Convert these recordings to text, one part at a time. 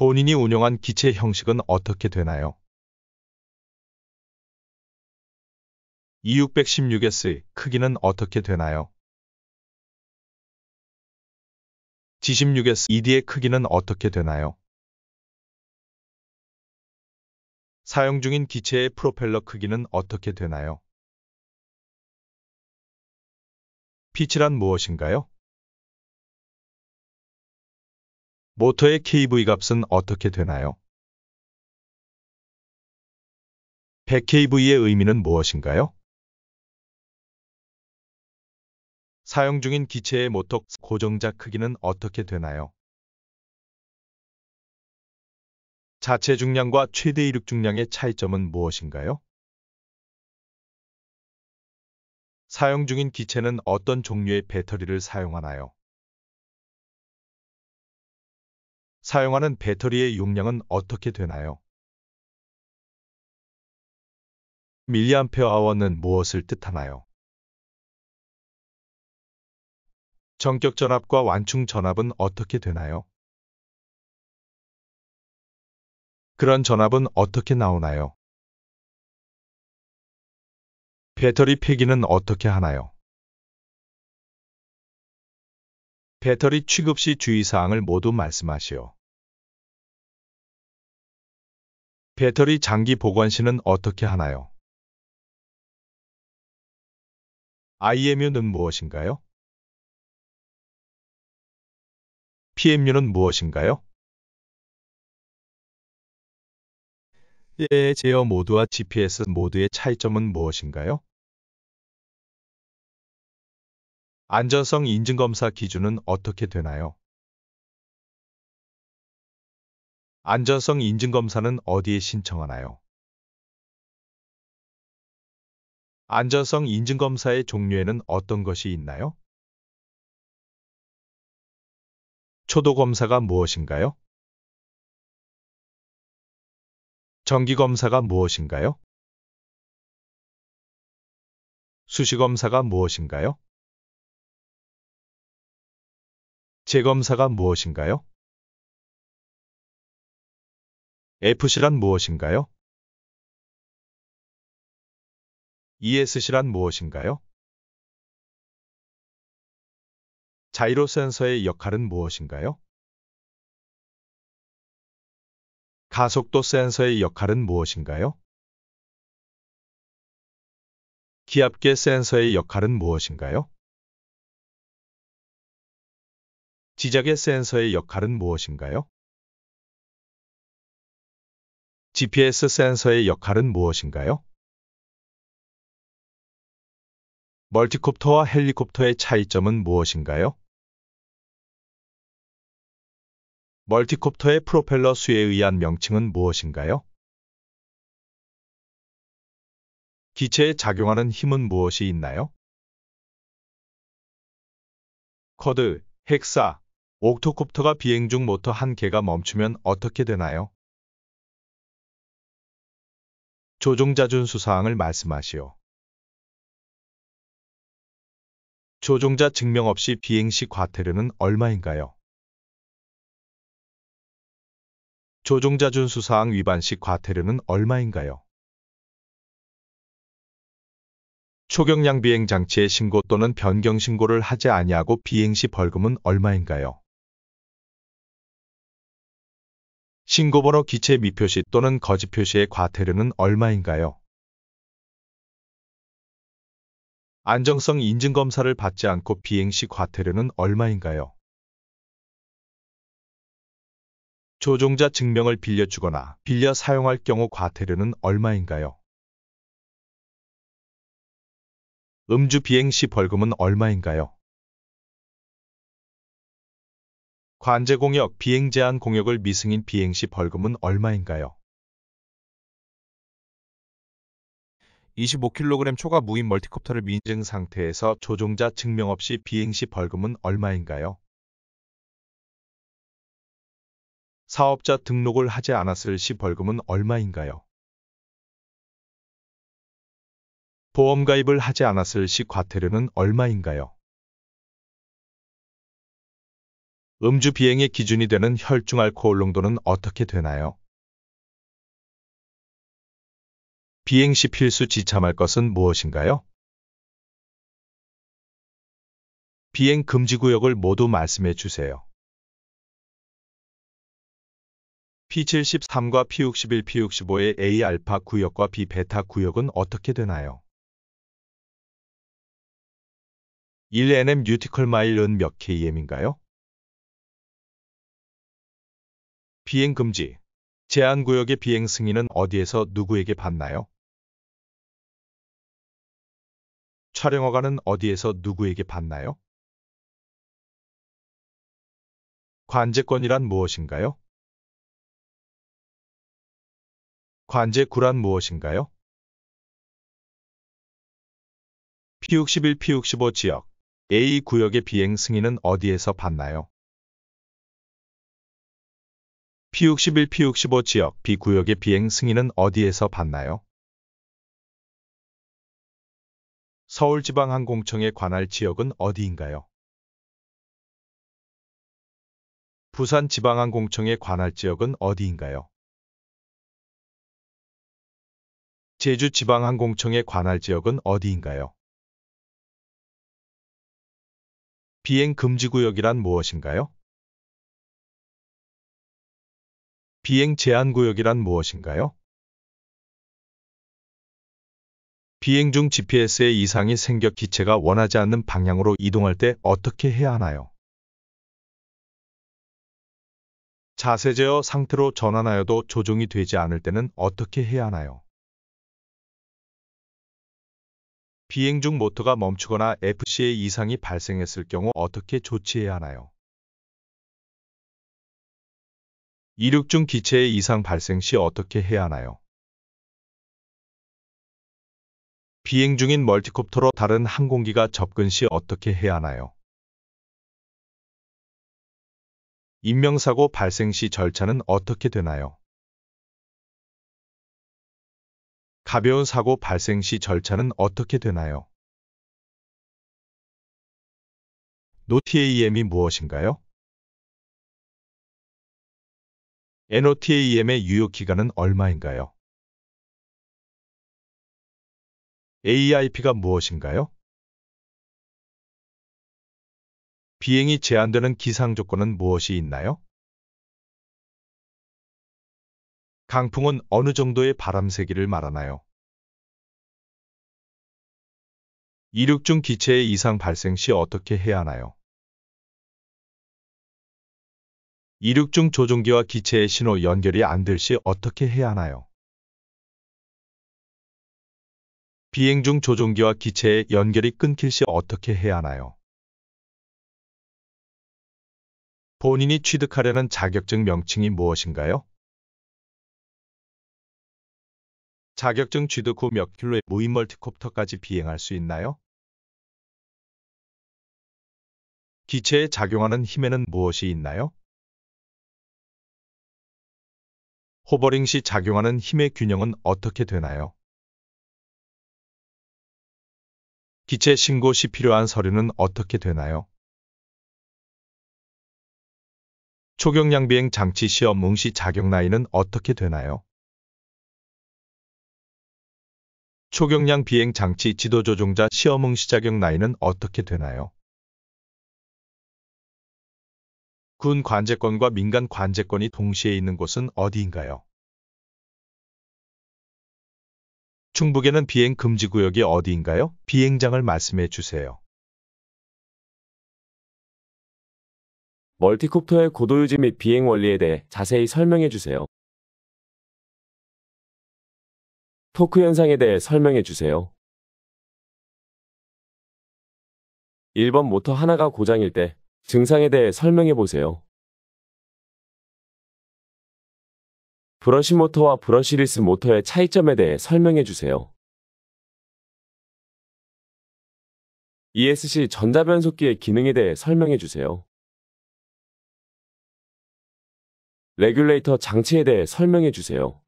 본인이 운영한 기체 형식은 어떻게 되나요? E616S 크기는 어떻게 되나요? G16S ED의 크기는 어떻게 되나요? 사용 중인 기체의 프로펠러 크기는 어떻게 되나요? 피치란 무엇인가요? 모터의 kV 값은 어떻게 되나요? 100kV의 의미는 무엇인가요? 사용 중인 기체의 모터 고정자 크기는 어떻게 되나요? 자체 중량과 최대 이륙 중량의 차이점은 무엇인가요? 사용 중인 기체는 어떤 종류의 배터리를 사용하나요? 사용하는 배터리의 용량은 어떻게 되나요? 밀리암페어아워는 무엇을 뜻하나요? 전격 전압과 완충 전압은 어떻게 되나요? 그런 전압은 어떻게 나오나요? 배터리 폐기는 어떻게 하나요? 배터리 취급 시 주의사항을 모두 말씀하시오. 배터리 장기 보관 시는 어떻게 하나요? IMU는 무엇인가요? PMU는 무엇인가요? 예, 제어 모드와 GPS 모드의 차이점은 무엇인가요? 안전성 인증검사 기준은 어떻게 되나요? 안전성 인증검사는 어디에 신청하나요? 안전성 인증검사의 종류에는 어떤 것이 있나요? 초도검사가 무엇인가요? 정기검사가 무엇인가요? 수시검사가 무엇인가요? 재검사가 무엇인가요? FC란 무엇인가요? ESC란 무엇인가요? 자이로 센서의 역할은 무엇인가요? 가속도 센서의 역할은 무엇인가요? 기압계 센서의 역할은 무엇인가요? 지자계 센서의 역할은 무엇인가요? GPS 센서의 역할은 무엇인가요? 멀티콥터와 헬리콥터의 차이점은 무엇인가요? 멀티콥터의 프로펠러 수에 의한 명칭은 무엇인가요? 기체에 작용하는 힘은 무엇이 있나요? 쿼드, 헥사, 옥토콥터가 비행 중 모터 한 개가 멈추면 어떻게 되나요? 조종자 준수 사항을 말씀하시오. 조종자 증명 없이 비행 시 과태료는 얼마인가요? 조종자 준수 사항 위반 시 과태료는 얼마인가요? 초경량 비행 장치의 신고 또는 변경 신고를 하지 아니하고 비행 시 벌금은 얼마인가요? 신고번호 기체 미표시 또는 거짓 표시의 과태료는 얼마인가요? 안정성 인증검사를 받지 않고 비행 시 과태료는 얼마인가요? 조종자 증명을 빌려주거나 빌려 사용할 경우 과태료는 얼마인가요? 음주 비행 시 벌금은 얼마인가요? 관제 공역, 비행 제한 공역을 미승인 비행 시 벌금은 얼마인가요? 25kg 초과 무인 멀티콥터를 미인증 상태에서 조종자 증명 없이 비행 시 벌금은 얼마인가요? 사업자 등록을 하지 않았을 시 벌금은 얼마인가요? 보험 가입을 하지 않았을 시 과태료는 얼마인가요? 음주 비행의 기준이 되는 혈중 알코올 농도는 어떻게 되나요? 비행 시 필수 지참할 것은 무엇인가요? 비행 금지 구역을 모두 말씀해 주세요. P73과 P61, P65의 A알파 구역과 B베타 구역은 어떻게 되나요? 1nm 뉴티컬 마일은 몇 km인가요? 비행 금지. 제한 구역의 비행 승인은 어디에서 누구에게 받나요? 촬영 허가는 어디에서 누구에게 받나요? 관제권이란 무엇인가요? 관제구란 무엇인가요? P61, P65 지역 A 구역의 비행 승인은 어디에서 받나요? P61, P65 지역 B 구역의 비행 승인은 어디에서 받나요? 서울지방항공청에 관할 지역은 어디인가요? 부산지방항공청에 관할 지역은 어디인가요? 제주지방항공청에 관할 지역은 어디인가요? 비행 금지 구역이란 무엇인가요? 비행 제한 구역이란 무엇인가요? 비행 중 GPS에 이상이 생겨 기체가 원하지 않는 방향으로 이동할 때 어떻게 해야 하나요? 자세 제어 상태로 전환하여도 조종이 되지 않을 때는 어떻게 해야 하나요? 비행 중 모터가 멈추거나 FC에 이상이 발생했을 경우 어떻게 조치해야 하나요? 이륙 중 기체에 이상 발생 시 어떻게 해야 하나요? 비행 중인 멀티콥터로 다른 항공기가 접근 시 어떻게 해야 하나요? 인명사고 발생 시 절차는 어떻게 되나요? 가벼운 사고 발생 시 절차는 어떻게 되나요? NOTAM이 무엇인가요? NOTAM의 유효기간은 얼마인가요? AIP가 무엇인가요? 비행이 제한되는 기상조건은 무엇이 있나요? 강풍은 어느 정도의 바람 세기를 말하나요? 이륙 중 기체의 이상 발생 시 어떻게 해야 하나요? 이륙 중 조종기와 기체의 신호 연결이 안 될 시 어떻게 해야 하나요? 비행 중 조종기와 기체의 연결이 끊길 시 어떻게 해야 하나요? 본인이 취득하려는 자격증 명칭이 무엇인가요? 자격증 취득 후 몇 킬로의 무인 멀티콥터까지 비행할 수 있나요? 기체에 작용하는 힘에는 무엇이 있나요? 호버링 시 작용하는 힘의 균형은 어떻게 되나요? 기체 신고 시 필요한 서류는 어떻게 되나요? 초경량 비행 장치 시험 응시 자격 나이는 어떻게 되나요? 초경량 비행 장치 지도 조종자 시험 응시 자격 나이는 어떻게 되나요? 군 관제권과 민간 관제권이 동시에 있는 곳은 어디인가요? 충북에는 비행 금지 구역이 어디인가요? 비행장을 말씀해 주세요. 멀티콥터의 고도 유지 및 비행 원리에 대해 자세히 설명해 주세요. 토크 현상에 대해 설명해 주세요. 1번 모터 하나가 고장일 때 증상에 대해 설명해 보세요. 브러시 모터와 브러시리스 모터의 차이점에 대해 설명해 주세요. ESC 전자변속기의 기능에 대해 설명해 주세요. 레귤레이터 장치에 대해 설명해 주세요.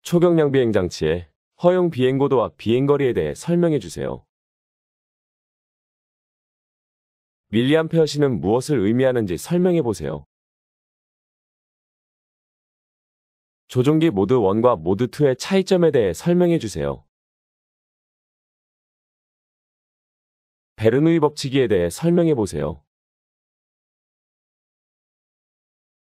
초경량 비행 장치의 허용 비행고도와 비행거리에 대해 설명해 주세요. 밀리암페어시는 무엇을 의미하는지 설명해 보세요. 조종기 모드 1과 모드 2의 차이점에 대해 설명해 주세요. 베르누이 법칙에 대해 설명해 보세요.